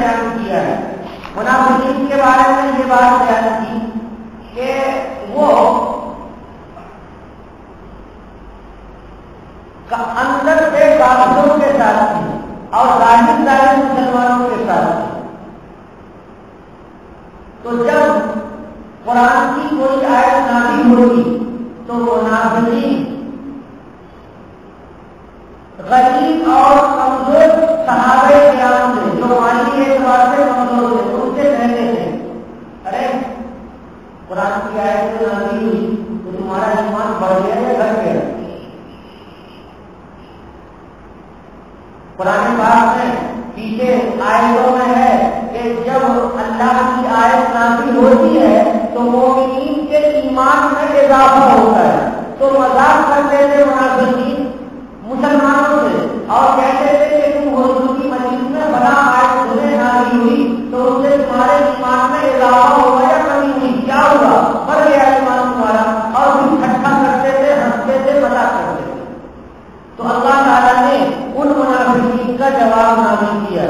بیان کیا ہے. منافقین کے بارے میں یہ بات بیان کی کہ وہ اندر سے کافروں کے ساتھ تھے اور ظاہر مسلمانوں کے ساتھ تھے. تو جب قرآن کی کوئی آیت نازل ہوگی تو وہ منافقین غریب اور کمزور صحابہ کرام سے جو مالی اعتبار سے کمزور تھے ان سے کہتے تھے ارے قرآن کی آیت نازل ہوئی تو تمہارا ایمان بڑھ گیا یا گھٹ گیا؟ قرآن پاک میں پیچھے آیتوں میں ہے کہ جب اللہ کی آیت نازل ہوتی ہے تو مومنین کے ایمان میں اضافہ ہوتا ہے. تو مذاق کرتے تھے منافقین مسلمانوں سے اور کہتے تھے کہ تم حضور کی مجلس میں بڑا آیت تمہیں نازل ہوئی تو اس سے تمہارے ایمان میں اضافہ ہوگا یا کمی ہوئی؟ کیا ہوگا؟ بڑھ گیا ایمان تمہارا. اور پھر ٹھٹھا کرتے تھے, ہنستے تھے, مذاق کرتے تھے. تو اللہ تعالیٰ نے ان منافقین کا جواب نازل کیا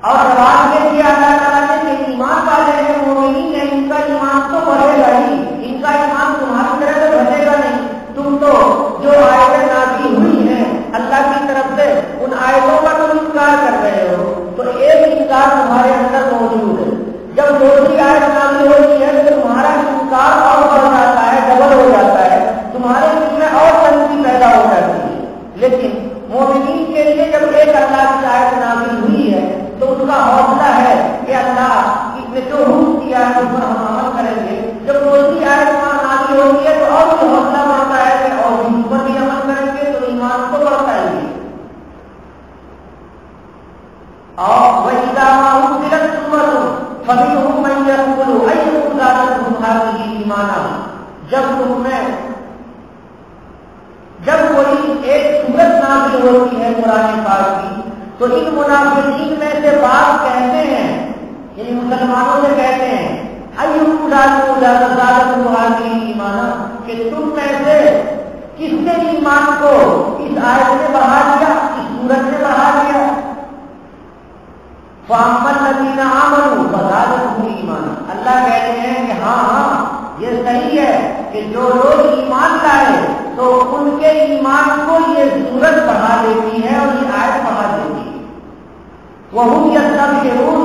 اور جواب یہ دیا اللہ تعالیٰ نے کہ ایمان والے ہیں, مومنین ہیں, ان کا ایمان تو بڑھے گا ہی, ان کا ایمان تمہاری طرح سے بڑھے گا نہیں. تم تو جو آیتیں نازل ہوئی ہیں اللہ کی طرف سے ان آیتوں کا تم انکار کر رہے ہو. تو ایک انکار تمہارے اندر موجود ہے. جب دوسری آیت نازل ہوتی ہے تو تمہارا انکار اور بڑھ جاتا ہے, ڈبل ہو جاتا ہے, تمہارے دل میں اور تنگی پیدا ہو جاتی ہے. لیکن مومنین کے لیے جب ایک اللہ کی آیت نازل ہوئی ہے تو اس کا حوصلہ ہے کہ اللہ نے جو حکم کیا ہے اس پر ہم عمل کریں گے. جب دوسری آیت نازل ہوتی ہے تو اور بھی حوصلہ بڑھتا ہے کہ اور بھی اس پر بھی عمل کریں گے تو ایمان تو بڑھتا ہی ہے. اور وَإِذَا مَا أُنزِلَتْ سُورَةٌ فَمِنْهُم مَّن يَقُولُ أَيُّكُمْ زَادَتْهُ هَٰذِهِ إِيمَانًا. جب کوئی ایک سورت نازل ہوتی ہے قرآن پاک کی تو ان منافقین میں سے بعض کہتے ہیں, یعنی مسلمانوں سے کہتے ہیں أَيُّكُمْ زَادَتْهُ هَٰذِهِ إِيمَانًا, کہ تم میں سے کس نے ایمان کو اس آیت نے بڑھا دیا, اس سورت نے بڑھا دیا. فَأَمَّا الَّذِينَ آمَنُوا فَزَادَتْهُمْ إِيمَانًا. اللہ کہتے ہیں کہ ہاں یہ صحیح ہے کہ جو لوگ ایمان لائے تو ان کے ایمان کو یہ سورت بڑھا دیتی ہے اور یہ آیت بڑھا دیتی ہے. وَهُمْ يَسْتَبْشِرُونَ,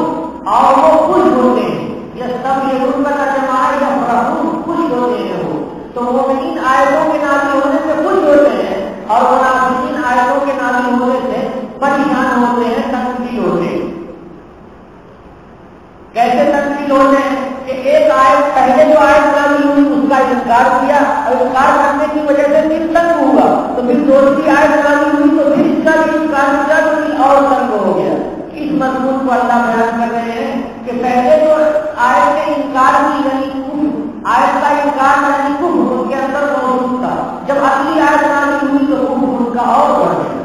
اور وہ خوش ہوتے ہیں. يَسْتَبْشِرُونَ کا ترجمہ ہے يَفْرَحُونَ, خوش ہوتے ہیں وہ. تو مومنین آیتوں کے نازل ہونے سے خوش ہوتے ہیں اور منافقین آیتوں کے نازل ہونے سے پریشان ہوتے ہیں, تنقید ہوتے ہیں. کیسے تنقید ہوتے ہیں کہ ایک آیت پہلے جو آیت نازل ہوئی اس کا انکار کیا اور انکار کرنے کی وجہ سے پھر تنگ ہوگا, تو پھر دوسری آیت نازل ہوئی تو پھر اس کا بھی انکار کیا تو پھر اور تنگ ہو گیا. اس مضمون کو اللہ بیان کر رہے ہیں کہ پہلے جو آیت نے انکار کی یعنی آیت کا انکار یعنی کفر ان کے اندر موجود تھا, جب اگلی آیت نازل ہوئی تو کفر ان کا اور بڑھ گیا.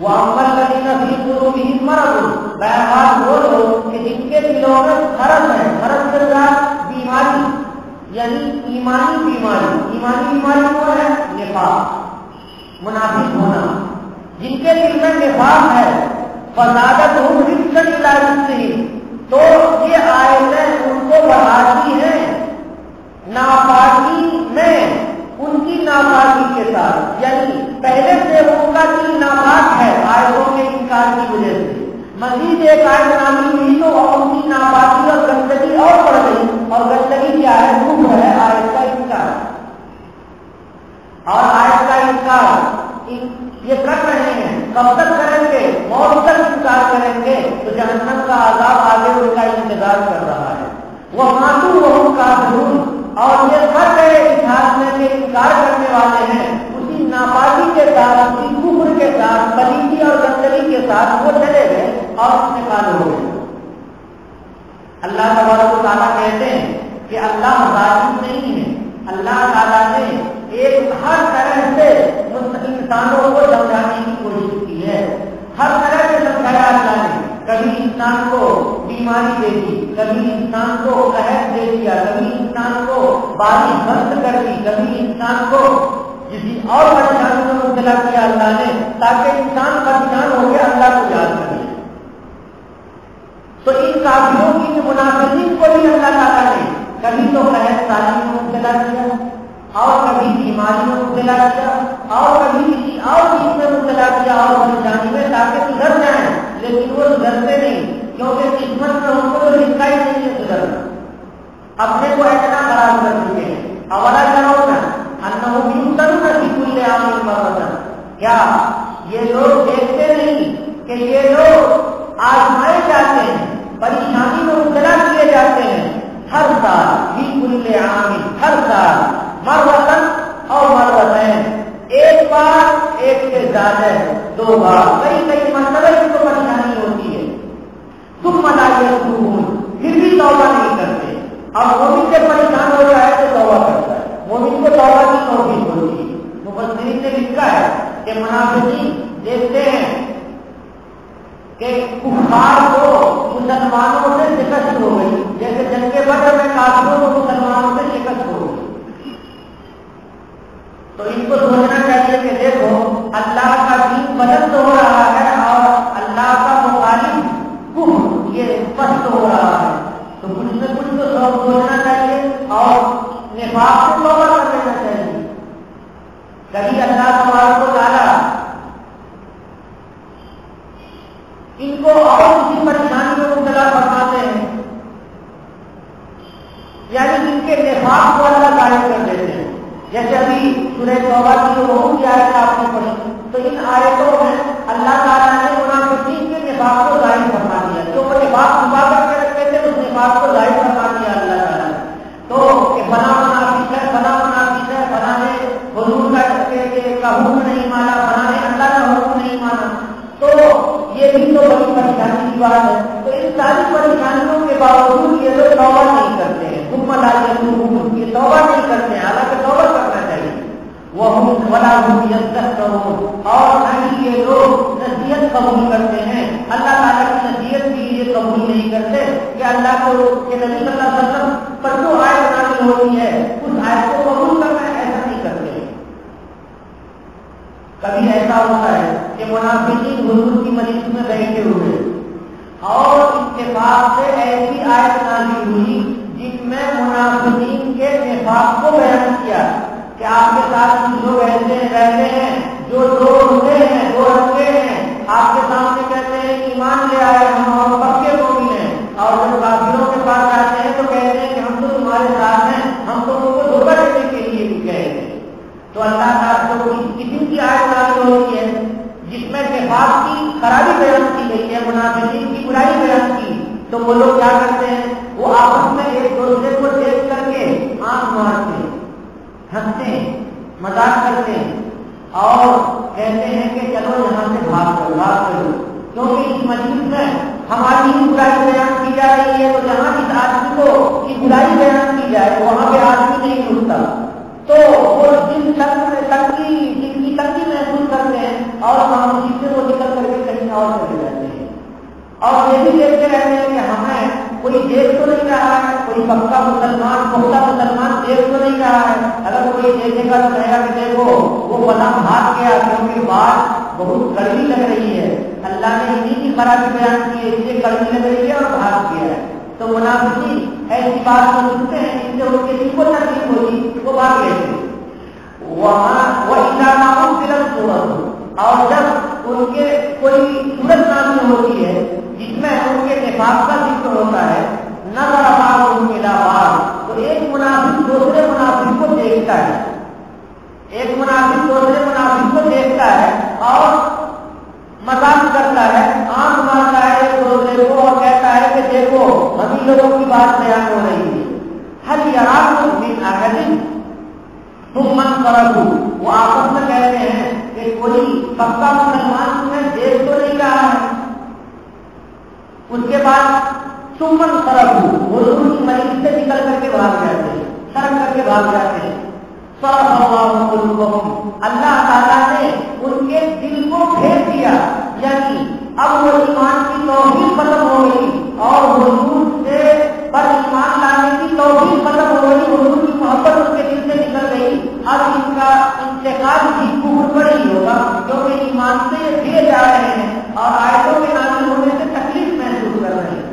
وَأَمَّا الَّذِينَ فِي قُلُوبِهِم مَّرَضٌ, بہرحال وہ لوگ کہ جن کے دلوں میں مرض ہے, مرض کے ساتھ بیماری یعنی ایمانی بیماری. ایمانی بیماری کون ہے؟ نفاق, منافق ہونا. جن کے دل میں نفاق ہے فَزَادَتْهُمْ رِجْسًا إِلَىٰ رِجْسِهِمْ, تو یہ آیتیں ان کو بڑھاتی ہیں ناپاکی میں, ان کی ناپاکی کے ساتھ. یعنی پہلے سے ان کا دل ناپاک ہے آیتوں کے انکار کی وجہ سے, مزید ایک آیت نازل ہوئی تو ان کی ناپاکی اور گندگی اور بڑھ گئی. اور گندگی کیا ہے؟ کفر ہے, آیت کا انکار. اور آیت کا انکار یہ کر رہے ہیں, کب تک کریں گے؟ موت تک انکار کریں گے تو جہنم کا عذاب آگے ان کا انتظار کر رہا ہے. وہ ماتو وہ کافرون, اور یہ سب گئے اس حال میں کہ انکار کرنے والے ہیں اسی ناپاکی کے ساتھ, اسی کفر کے ساتھ, پلیتی اور گندگی کے ساتھ وہ چلے گئے اور انتقال ہو گئے. اللہ تبارک و تعالیٰ کہتے ہیں کہ اللہ ظالم نہیں ہے. اللہ تعالیٰ نے ایک ہر طرح سے انسانوں کو سمجھانے کی کوشش کی ہے, ہر طرح سے سمجھایا اللہ نے. کبھی انسان کو بیماری دے دی, کبھی انسان کو قحط دے دیا, کبھی انسان کو بارش بند کر دی, کبھی انسان کو کسی اور پریشانی میں مبتلا کیا اللہ نے تاکہ انسان پریشان ہو کے اللہ کو یاد کرے. تو ان کافروں کی منافقین کو بھی اللہ تعالیٰ نے کبھی تو قحط سالی میں مبتلا کیا اور کبھی بیماری میں مبتلا کیا اور کبھی کسی اور چیز میں مبتلا کیا اور پریشانی میں تاکہ سدھر جائیں، لیکن وہ سدھرتے نہیں کیونکہ قسمت میں ان کو تو لکھا ہی نہیں ہے سدھرنا. اپنے کو اتنا خراب کر چکے ہیں. اولا کرو نا انہوں بھی کل عامل مرتن. کیا یہ لوگ دیکھتے نہیں کہ یہ لوگ آزمائے جاتے ہیں، پریشانی میں مبتلا کیے جاتے ہیں ہر سال بھی کل عامل، ہر سال مرتن اور مرتين، ایک بار ایک سے زیادہ، دو بار، کئی مرتبہ ان کو پریشانی ہوتی ہے. ثم لا يتوبون، پھر بھی توبہ نہیں کرتے. اب مومن سے پریشان ہو جائے تو توبہ کرتا ہے، مومن کو توبہ کی توفیق ہوتی ہے. مفسرین نے لکھا ہے کہ منافقین دیکھتے ہیں کہ کفار کو مسلمانوں سے شکست ہو گئی، جیسے جنگ بدر میں کافروں کو مسلمانوں سے شکست ہو گئی، تو ان کو سوچنا چاہیے کہ دیکھو اللہ کا دین بلند ہو رہا ہے اور اللہ کا مخالف کفر یہ پست ہو رہا ہے، تو کچھ نہ کچھ تو سوچنا چاہیے اور نفاق سے توبہ کر لینا چاہیے. کبھی اللہ تبارک و تعالیٰ ان کو اور کسی پریشانی میں مبتلا فرماتے ہیں، یعنی ان کے نفاق کو اللہ ظاہر کر دیتے ہیں. جیسے ابھی سورہ توبہ کی جو بہت سی آیتیں آپ نے پڑھی، تو ان آیتوں میں اللہ تعالیٰ نے منافقین کے نفاق کو ظاہر فرما دیا. جو وہ نفاق چھپا کر کے رکھتے تھے اس نفاق کو ظاہر فرما دیا اللہ تعالیٰ نے. تو کہ فلاں منافق ہے، فلاں منافق ہے، فلاں نے حضور کا حکم نہیں مانا، فلاں نے اللہ کا حکم نہیں مانا، تو یہ بھی تو بڑی پریشانی کی بات ہے. تو ان ساری پریشانیوں کے باوجود یہ لوگ توبہ نہیں کرتے ہیں. ثم لا يتوبون، یہ توبہ نہیں کرتے ہیں، حالانکہ توبہ کرنا چاہیے. وَهُمْ وَلَا هُمْ يَذَّكَّرُونَ، اور نہ ہی یہ لوگ نصیحت قبول کرتے ہیں. اللہ تعالیٰ کی نصیحت بھی یہ قبول نہیں کرتے کہ اللہ کو کہ نبی صلی اللہ علیہ وسلم پر جو آیت نازل ہوئی ہے اس آیت کو قبول کرنا ہے، ایسا نہیں کرتے. کبھی ایسا ہوتا ہے کہ منافقین حضور کی مجلس میں بیٹھے ہوئے اور اتفاق سے ایسی آیت نازل ہوئی جن میں منافقین کے نفاق کو بیان کیا کہ آپ کے ساتھ کچھ لوگ ایسے رہتے ہیں جو دو رنگے ہیں، دو رنگے ہیں، آپ کے سامنے کہتے ہیں ایمان لے آئے ہم اور پکے مومن ہیں، اور جب کافروں کے پاس جاتے ہیں تو کہتے ہیں کہ ہم تو تمہارے ساتھ ہیں، ہم تو ان کو دھوکہ دینے کے لیے بھی کہے ہیں. تو اللہ تعالیٰ کو کسی کی آیت نازل ہوتی ہے جس میں نفاق کی خرابی بیان کی گئی ہے، منافقین کی برائی بیان کی، تو وہ لوگ کیا کرتے ہیں، وہ آپس میں ایک دوسرے کو دیکھ کر کے آنکھ مارتے ہیں، ہنستے ہیں، مذاق کرتے ہیں اور کہتے ہیں کہ چلو یہاں سے بھاگ کرو، کیونکہ اس مجلس میں ہماری ہی برائی بیان کی جا رہی ہے، تو جہاں اس آدمی کو کی برائی بیان کی جائے وہاں پہ آدمی نہیں اٹھتا. تو وہ جن کی تنگی محسوس کرتے ہیں اور خاموشی سے وہ نکل کر کے کہیں اور چلے جاتے ہیں، اور یہ بھی دیکھتے رہتے ہیں کہ ہمیں کوئی دیکھ تو نہیں رہا ہے، کوئی پکا مسلمان پختہ مسلمان دیکھ تو نہیں رہا ہے. اگر کوئی دیکھے گا تو کہے گا کہ دیکھو وہ فلاں بھاگ گیا کیونکہ بات بہت کڑوی لگ رہی ہے، اللہ نے انہیں کی خرابی بیان کی ہے، اس لیے کڑوی لگ رہی ہے اور بھاگ گیا ہے. تو منافقین ایسی بات کو سنتے ہیں جس سے ان کے دل کو تکلیف ہوتی وہ بھاگ لیتے ہیں. وہاں وہ انسانوں کی صورت، اور جب ان کے کوئی صورت نازل ہوتی ہے جس میں ان کے نفاق کا ذکر ہوتا ہے، نظر بعضهم الى بعض، تو ایک منافق دوسرے منافق کو دیکھتا ہے، ایک منافق دوسرے منافق کو دیکھتا ہے اور مذاق کرتا ہے، آنکھ مارتا ہے ایک دوسرے کو اور کہتا ہے کہ دیکھو ہم ہی لوگوں کی بات بیان ہو رہی ہے. هل يراكم من احد ثم انصرفوا، وہ آپس میں کہتے ہیں کہ کوئی پکا مسلمان تمہیں دیکھ تو نہیں رہا ہے. اس کے بعد ثم انصرفوا، حضور کی مجلس سے نکل کر کے بھاگ جاتے ہیں، سرک کر کے بھاگ جاتے ہیں. صرف اللہ قلوبهم، اللہ تعالیٰ نے ان کے دل کو پھیر دیا، یعنی اب وہ ایمان کی توفیق ختم ہو گئی اور حضور سے پر ایمان لانے کی توفیق ختم ہو گئی، حضور کی محبت ان کے دل سے نکل گئی. اب ان کا انتقال بھی کفر پر ہی ہوگا، دیے جا رہے ہیں اور آیتوں کے نازل ہونے سے تکلیف محسوس کر رہے ہیں.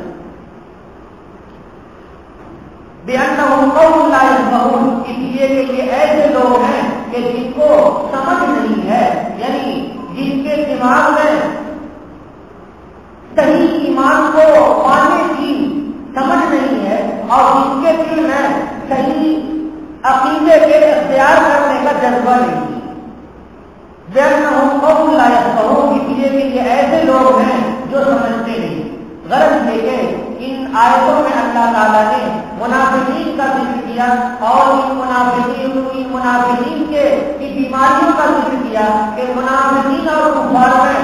بِأَنَّهُمْ قَوْمٌ لَا يَفْقَهُونَ، اس لیے کہ یہ ایسے لوگ ہیں کہ جن کو سمجھ نہیں ہے، یعنی جن کے دماغ میں صحیح ایمان کو پانے کی سمجھ نہیں ہے اور جن کے دل میں صحیح عقیدے کے اختیار کرنے کا جذبہ نہیں ہے. بِأَنَّهُمْ قَوْمٌ لَا يَفْقَهُونَ، اس لیے کہ یہ ایسے لوگ ہیں جو سمجھتے نہیں. غرض یہ کہ ان آیتوں میں اللہ تعالیٰ نے منافقین کا ذکر کیا اور ان منافقین کے بیماریوں کا ذکر کیا کہ منافقین اور کفار میں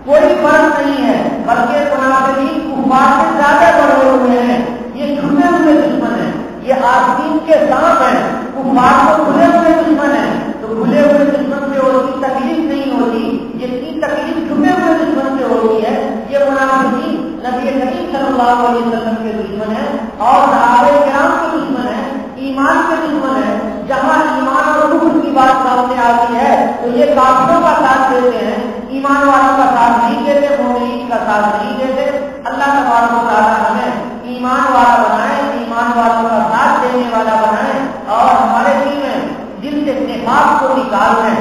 کوئی فرق نہیں ہے، بلکہ منافقین کفار سے زیادہ بڑھے ہوئے ہیں. یہ چھپے ہوئے دشمن ہیں، یہ آستین کے سانپ ہیں. کفار تو کھلے ہوئے دشمن ہیں، تو کھلے ہوئے دشمن سے ہوتی تکلیف نہیں ہوتی جتنی تکلیف چھپے ہوئے دشمن سے ہوتی ہے. یہ منافقین نبی کریم صلی اللہ علیہ وسلم کے دشمن ہیں اور صحابہ کرام کے دشمن ہیں، ایمان کے دشمن ہیں. جہاں ایمان اور کفر کی بات سامنے آتی ہے تو یہ کافروں کا ساتھ دیتے ہیں، ایمان والوں کا ساتھ نہیں دیتے، مومنین کا ساتھ نہیں دیتے. اللہ تبارک و تعالیٰ ہمیں ایمان والا بنائے، ایمان والوں کا ساتھ دینے والا بنائے اور ہمارے دل میں جن سے نفاق کو نکال دیں.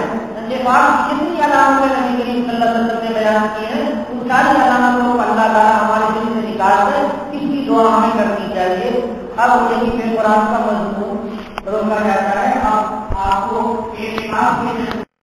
نفاق کی جتنی علامتیں نبی کریم صلی اللہ علیہ وسلم نے بیان کی ہیں ان ساری علامتوں کو اللہ تعالیٰ ہمارے دل سے نکال دیں. اس کی دعا ہمیں کرنی چاہیے. اب یہی پہ قرآن کا مضمون روکا جائے.